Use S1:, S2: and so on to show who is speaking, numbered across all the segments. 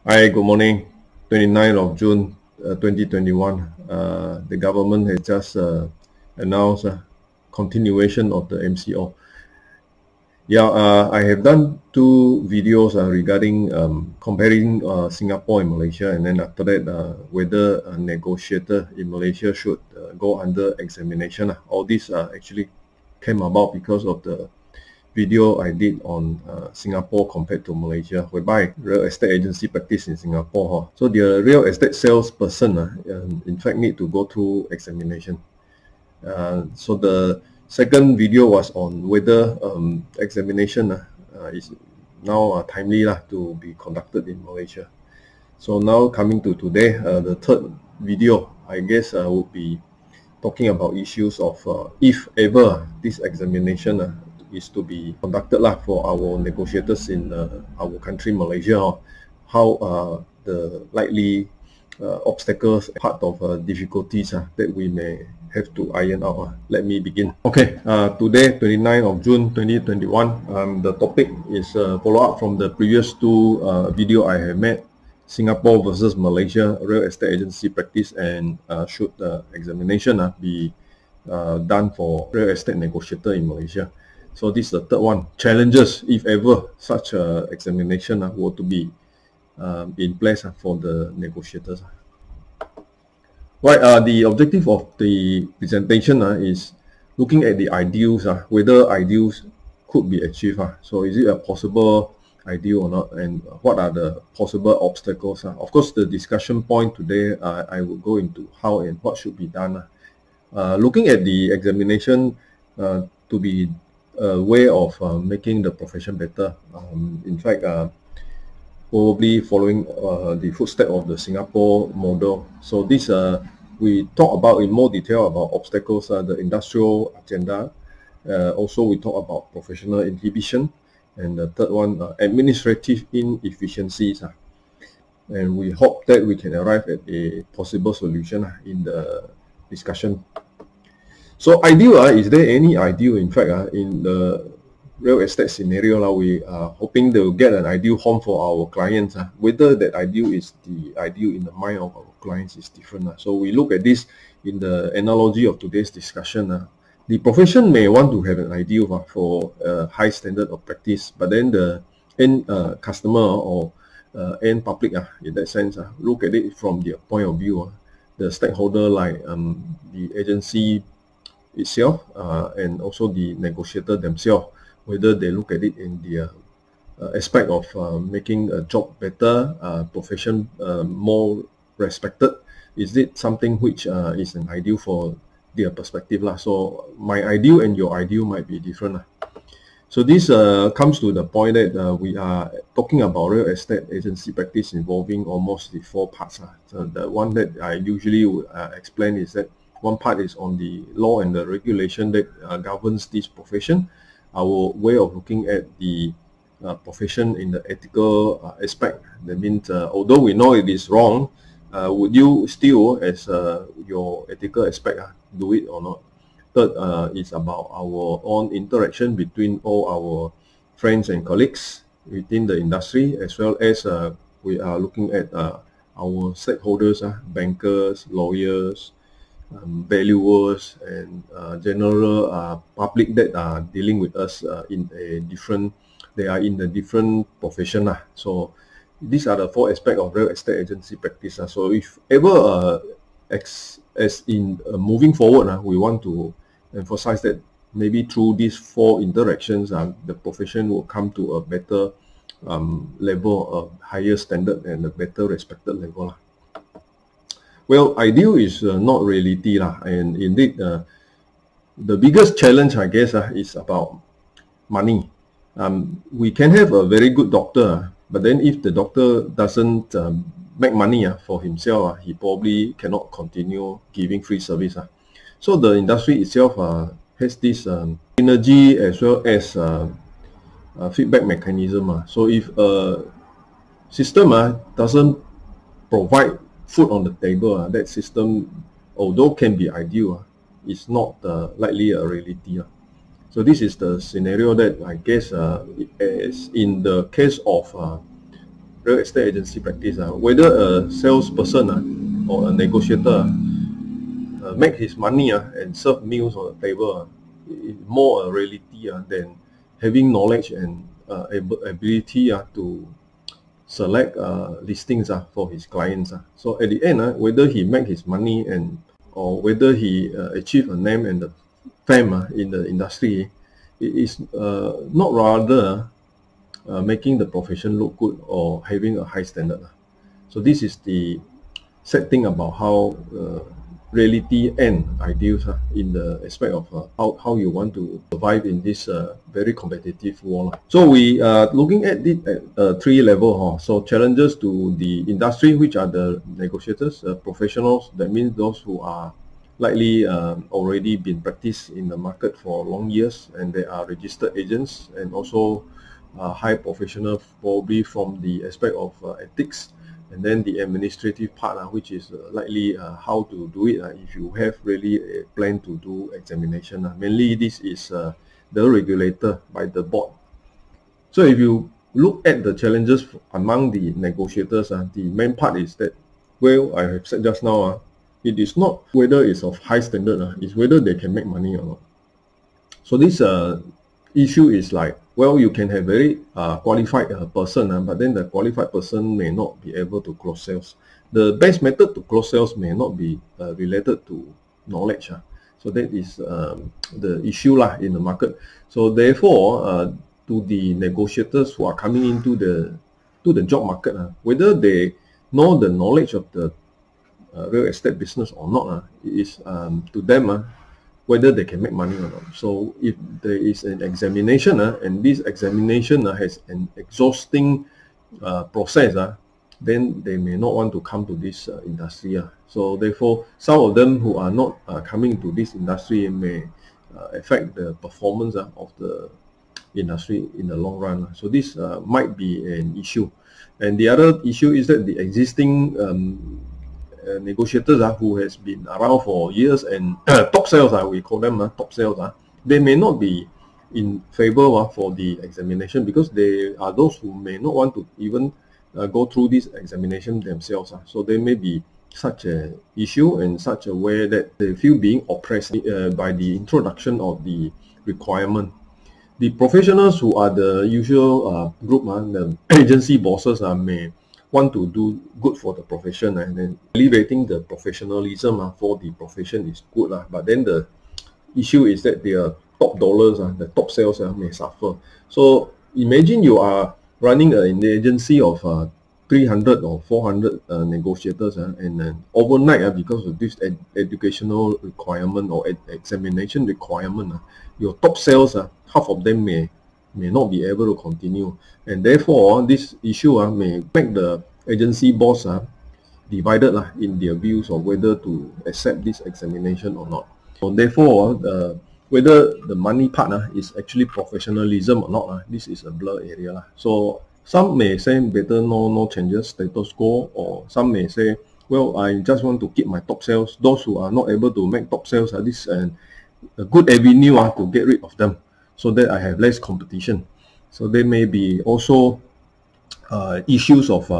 S1: Hi, good morning. 29th of June 2021. The government has just announced a continuation of the MCO. I have done two videos regarding comparing Singapore and Malaysia, and then after that, whether a negotiator in Malaysia should go under examination. All this actually came about because of the video I did on Singapore compared to Malaysia, whereby real estate agency practice in Singapore. So the real estate salesperson, in fact, need to go through examination. So the second video was on whether examination is now timely to be conducted in Malaysia. So now coming to today, the third video, I guess would be talking about issues of if ever this examination is to be conducted for our negotiators in our country, Malaysia, how the likely obstacles, part of difficulties that we may have to iron out. Let me begin. Okay, today, 29th of June 2021, the topic is follow-up from the previous two video I have made, Singapore versus Malaysia real estate agency practice, and should the examination be done for real estate negotiator in Malaysia. So this is the third one, challenges if ever such examination were to be in place for the negotiators. Right, the objective of the presentation is looking at the ideals, whether ideals could be achieved. So is it a possible ideal or not, and what are the possible obstacles? Of course, the discussion point today, I will go into how and what should be done. Looking at the examination to be a way of making the profession better. In fact, probably following the footstep of the Singapore model. So this we talk about in more detail about obstacles, the industrial agenda. Also, we talk about professional inhibition, and the third one, administrative inefficiencies. And we hope that we can arrive at a possible solution in the discussion. So ideal, is there any ideal? In fact, in the real estate scenario, we are hoping to get an ideal home for our clients. Whether that ideal is the ideal in the mind of our clients is different. So we look at this in the analogy of today's discussion. The profession may want to have an ideal for a high standard of practice, but then the end customer or end public, in that sense, look at it from their point of view. The stakeholder like the agency itself and also the negotiator themselves, whether they look at it in the aspect of making a job better, profession more respected. Is it something which is an ideal for their perspective? So my ideal and your ideal might be different. So this comes to the point that we are talking about real estate agency practice involving almost the four parts. So the one that I usually would explain is that one part is on the law and the regulation that governs this profession. Our way of looking at the profession in the ethical aspect. That means, although we know it is wrong, would you still, as your ethical aspect, do it or not? Third is about our own interaction between all our friends and colleagues within the industry, as well as we are looking at our stakeholders, bankers, lawyers, valuers, and general public that are dealing with us in a different, they are in a different profession. So these are the four aspects of real estate agency practice. So if ever as in moving forward, we want to emphasize that maybe through these four interactions, the profession will come to a better level of higher standard and a better respected level. Well, ideal is not reality, and indeed the biggest challenge, I guess, is about money. We can have a very good doctor, but then if the doctor doesn't make money for himself, he probably cannot continue giving free service. So the industry itself has this synergy as well as feedback mechanism. So if a system doesn't provide food on the table, that system, although can be ideal, is not likely a reality. So this is the scenario that I guess as in the case of real estate agency practice, whether a salesperson or a negotiator make his money and serve meals on the table is more a reality than having knowledge and ability to select listings for his clients. So at the end, whether he make his money or whether he achieve a name and the fame in the industry, it is not rather making the profession look good or having a high standard. So this is the sad thing about how reality and ideals in the aspect of how you want to survive in this very competitive world. So we are looking at it at 3 levels. So challenges to the industry, which are the negotiators, professionals, that means those who are likely already been practiced in the market for long years, and they are registered agents, and also high professional, probably from the aspect of ethics, and then the administrative part, which is likely how to do it if you have really a plan to do examination. Mainly this is the regulator by the board. So if you look at the challenges among the negotiators, the main part is that, well, I have said just now, it is not whether it's of high standard, it's whether they can make money or not. So this issue is like, well, you can have very qualified person, but then the qualified person may not be able to close sales. The best method to close sales may not be related to knowledge. So that is the issue in the market. So therefore, to the negotiators who are coming into the job market, whether they know the knowledge of the real estate business or not, it is to them whether they can make money or not. So if there is an examination and this examination has an exhausting process, then they may not want to come to this industry. So therefore, some of them who are not coming to this industry may affect the performance of the industry in the long run. So this might be an issue. And the other issue is that the existing negotiators who has been around for years and top sales, we call them top sales, they may not be in favor for the examination, because they are those who may not want to even go through this examination themselves. So there may be such an issue in such a way that they feel being oppressed by the introduction of the requirement. The professionals who are the usual group, the agency bosses, may want to do good for the profession, and then elevating the professionalism for the profession is good, but then the issue is that their top dollars, the top sales may suffer. So imagine you are running an agency of 300 or 400 negotiators, and then overnight, because of this educational requirement or examination requirement, your top sales, half of them may not be able to continue, and therefore this issue may make the agency boss divided in their views of whether to accept this examination or not. So therefore, whether the money part is actually professionalism or not, this is a blur area. So some may say better no changes, status quo, or some may say, well, I just want to keep my top sales. Those who are not able to make top sales, this is a good avenue to get rid of them, so that I have less competition. So there may be also issues of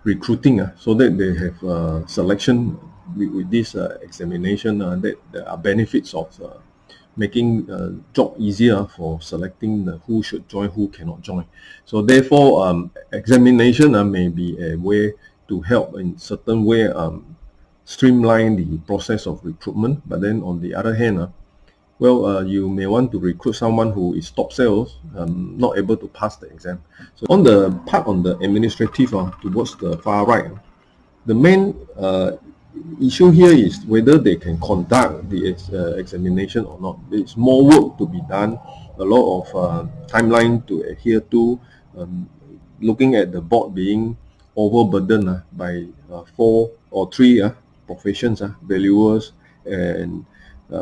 S1: recruiting, so that they have selection with this examination, that there are benefits of making job easier for selecting who should join, who cannot join. So therefore, examination may be a way to help in certain way streamline the process of recruitment. But then on the other hand, well, you may want to recruit someone who is top sales, not able to pass the exam. So on the part on the administrative, towards the far right, the main issue here is whether they can conduct the examination or not. There's more work to be done, a lot of timeline to adhere to, looking at the board being overburdened by 4 or 3 professions, valuers and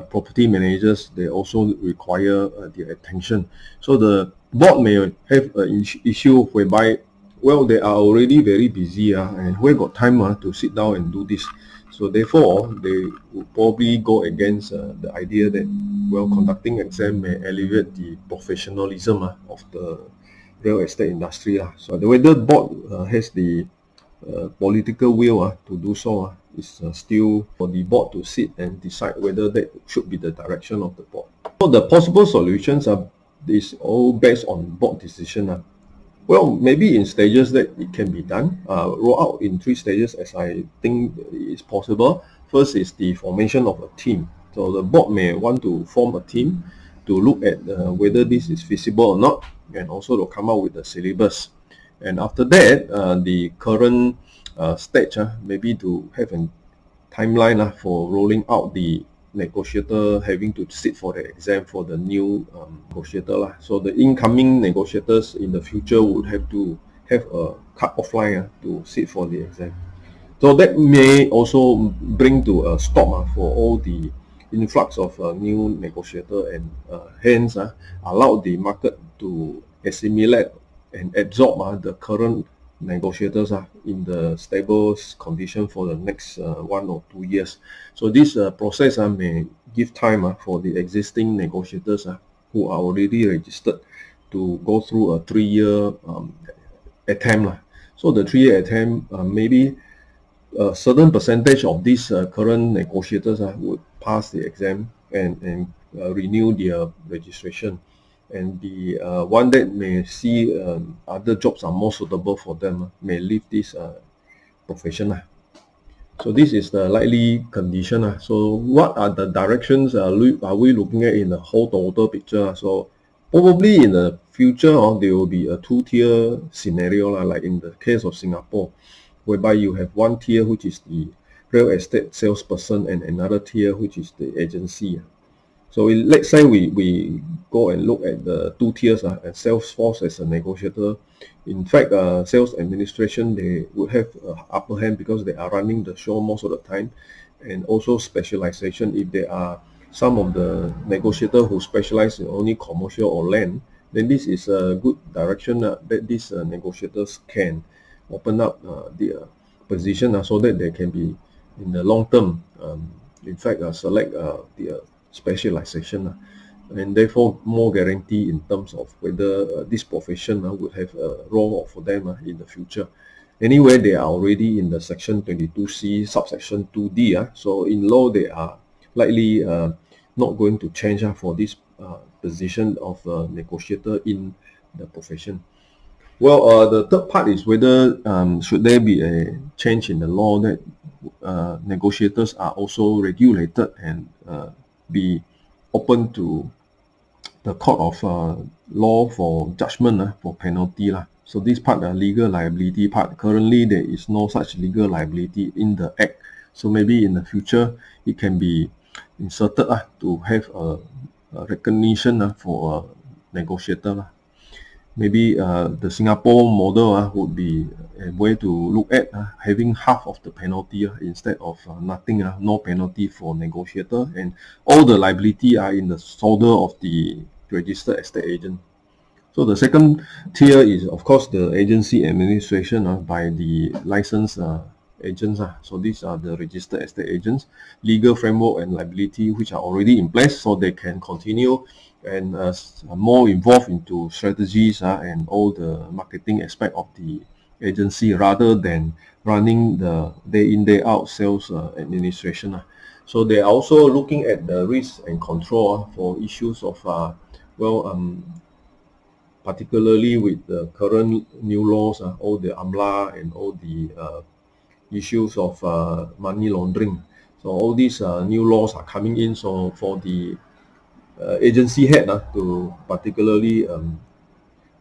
S1: property managers. They also require their attention. So the board may have an issue whereby, well, they are already very busy and who got time to sit down and do this. So therefore, they will probably go against the idea that, well, conducting exam may elevate the professionalism of the real estate industry. So whether board has the political will to do so is still for the board to sit and decide whether that should be the direction of the board. So the possible solutions is all based on board decision. Well, maybe in stages that it can be done, roll out in 3 stages as I think is possible. First is the formation of a team. So the board may want to form a team to look at whether this is feasible or not, and also to come out with the syllabus. And after that, the current stage, maybe to have a timeline for rolling out the negotiator having to sit for the exam for the new negotiator. So the incoming negotiators in the future would have to have a cut-off line to sit for the exam. So that may also bring to a stop for all the influx of new negotiator, and hence allow the market to assimilate and absorb the current negotiators in the stable condition for the next 1 or 2 years. So this process may give time for the existing negotiators who are already registered to go through a 3-year attempt. So the 3-year attempt, maybe a certain percentage of these current negotiators would pass the exam and renew their registration, and the one that may see other jobs are more suitable for them may leave this profession. So this is the likely condition. So what are the directions are we looking at in the whole total picture? So probably in the future there will be a 2-tier scenario like in the case of Singapore, whereby you have one tier which is the real estate salesperson and another tier which is the agency. So let's say we go and look at the 2 tiers and sales force as a negotiator. In fact, sales administration, they would have upper hand because they are running the show most of the time, and also specialization. If there are some of the negotiators who specialize in only commercial or land, then this is a good direction that these negotiators can open up their position so that they can be in the long term, in fact, select their specialization, and therefore more guarantee in terms of whether this profession would have a role for them in the future. Anyway, they are already in the section 22C subsection 2D, so in law they are likely not going to change for this position of negotiator in the profession. Well, the third part is whether should there be a change in the law that negotiators are also regulated and be open to the court of law for judgment for penalty. So this part, the legal liability part, currently there is no such legal liability in the Act. So maybe in the future it can be inserted to have a recognition for a negotiator. Maybe the Singapore model would be a way to look at having half of the penalty instead of nothing, no penalty for negotiator, and all the liability are in the shoulder of the registered estate agent. So the second tier is of course the agency administration by the licensed agents. So these are the registered estate agents, legal framework and liability which are already in place, so they can continue and more involved into strategies and all the marketing aspect of the agency rather than running the day in day out sales administration. So they are also looking at the risk and control for issues of particularly with the current new laws, all the AMLA and all the issues of money laundering. So all these new laws are coming in, so for the agency head to particularly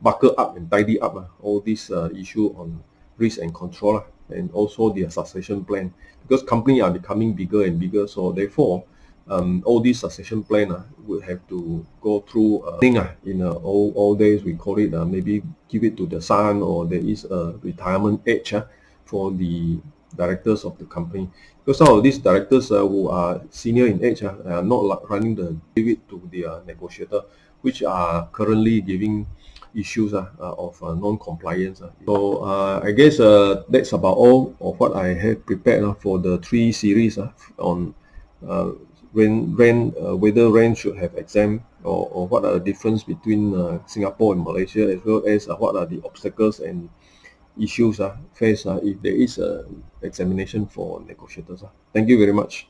S1: buckle up and tidy up all these issue on risk and control and also their succession plan, because companies are becoming bigger and bigger, so therefore all these succession plan would have to go through thing in old days we call it maybe give it to the son, or there is a retirement age for the directors of the company, because some of these directors who are senior in age are not running the give it to their negotiator, which are currently giving issues of non-compliance. So I guess that's about all of what I have prepared for the 3 series on whether REN should have exam, or what are the difference between Singapore and Malaysia, as well as what are the obstacles and issues faced if there is a examination for negotiators. Thank you very much.